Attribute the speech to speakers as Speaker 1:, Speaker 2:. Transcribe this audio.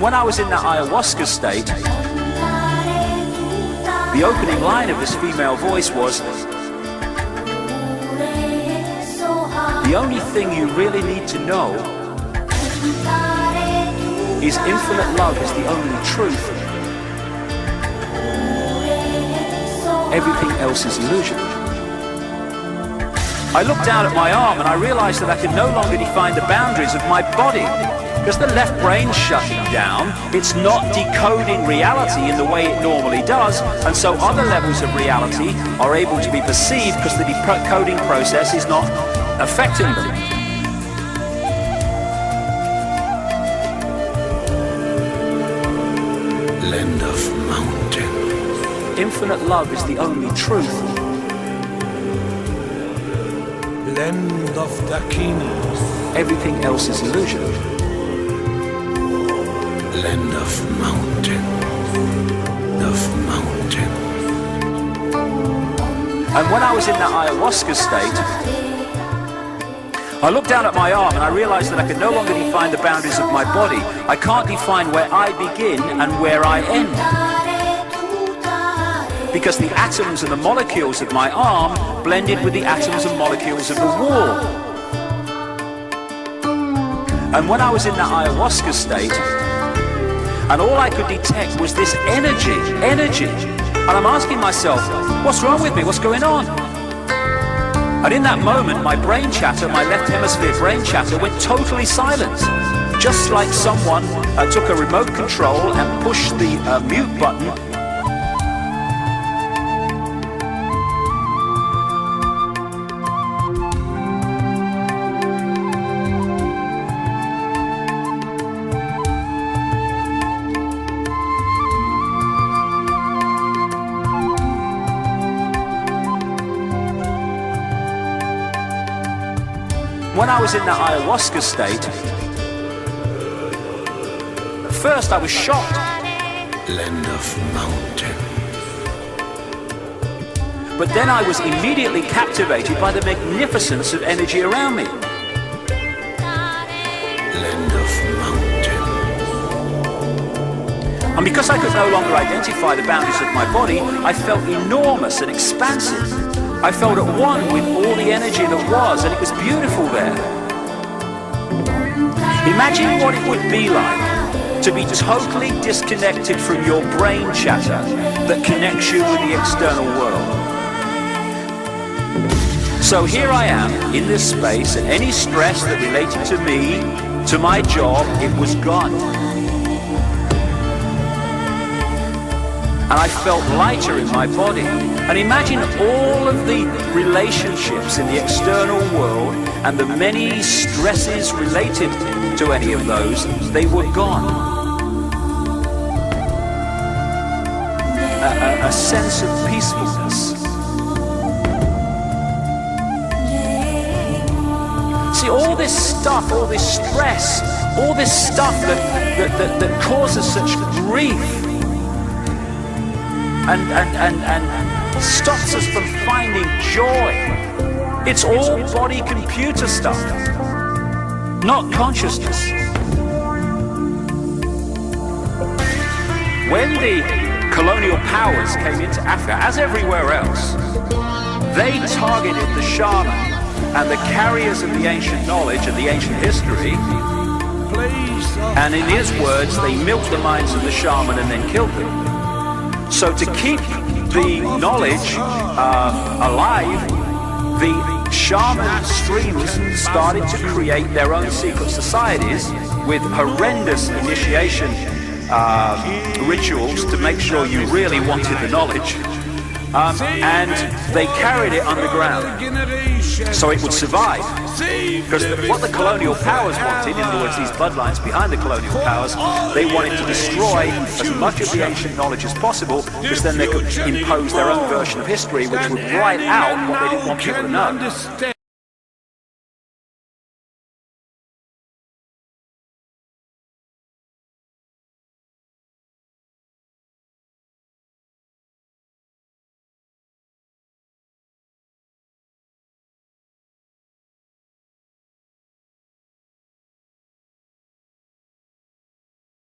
Speaker 1: When I was in that ayahuasca state, the opening line of this female voice was, the only thing you really need to know is infinite love is the only truth. Everything else is illusion. I looked down at my arm and I realized that I could no longer define the boundaries of my body. Because the left brain's shutting down, it's not decoding reality in the way it normally does, and so other levels of reality are able to be perceived because the decoding process is not affecting them.
Speaker 2: Land of mountain.
Speaker 1: Infinite love is the only truth.
Speaker 2: Land of dakinis.
Speaker 1: Everything else is illusion.
Speaker 2: Land of mountain.
Speaker 1: And when I was in that ayahuasca state, I looked down at my arm and I realized that I could no longer define the boundaries of my body. I can't define where I begin and where I end. Because the atoms and the molecules of my arm blended with the atoms and molecules of the wall. And when I was in that ayahuasca state, and all I could detect was this energy. And I'm asking myself, what's wrong with me? What's going on? And in that moment, my brain chatter, my left hemisphere brain chatter went totally silent. Just like someone took a remote control and pushed the mute button. When I was in that ayahuasca state, at first I was shocked.
Speaker 2: Land of mountain.
Speaker 1: But then I was immediately captivated by the magnificence of energy around me.
Speaker 2: Land of mountain.
Speaker 1: And because I could no longer identify the boundaries of my body, I felt enormous and expansive. I felt at one with all the energy that was, and it was beautiful there. Imagine what it would be like to be totally disconnected from your brain chatter that connects you with the external world. So here I am in this space, and any stress that related to me, to my job, it was gone. And I felt lighter in my body. And imagine all of the relationships in the external world and the many stresses related to any of those, they were gone. A sense of peacefulness. See, all this stuff, all this stress, all this stuff that causes such grief, and stops us from finding joy. It's all body computer stuff, not consciousness. When the colonial powers came into Africa, as everywhere else, they targeted the shaman and the carriers of the ancient knowledge and the ancient history, and in his words, they milked the minds of the shaman and then killed them. So to keep the knowledge alive, the shaman streams started to create their own secret societies with horrendous initiation rituals to make sure you really wanted the knowledge. And they carried it underground so it would survive. Because what the colonial powers wanted, in other words, these bloodlines behind the colonial powers, they wanted to destroy as much of the ancient knowledge as possible, because then they could impose their own version of history, which would write out what they didn't want people to know.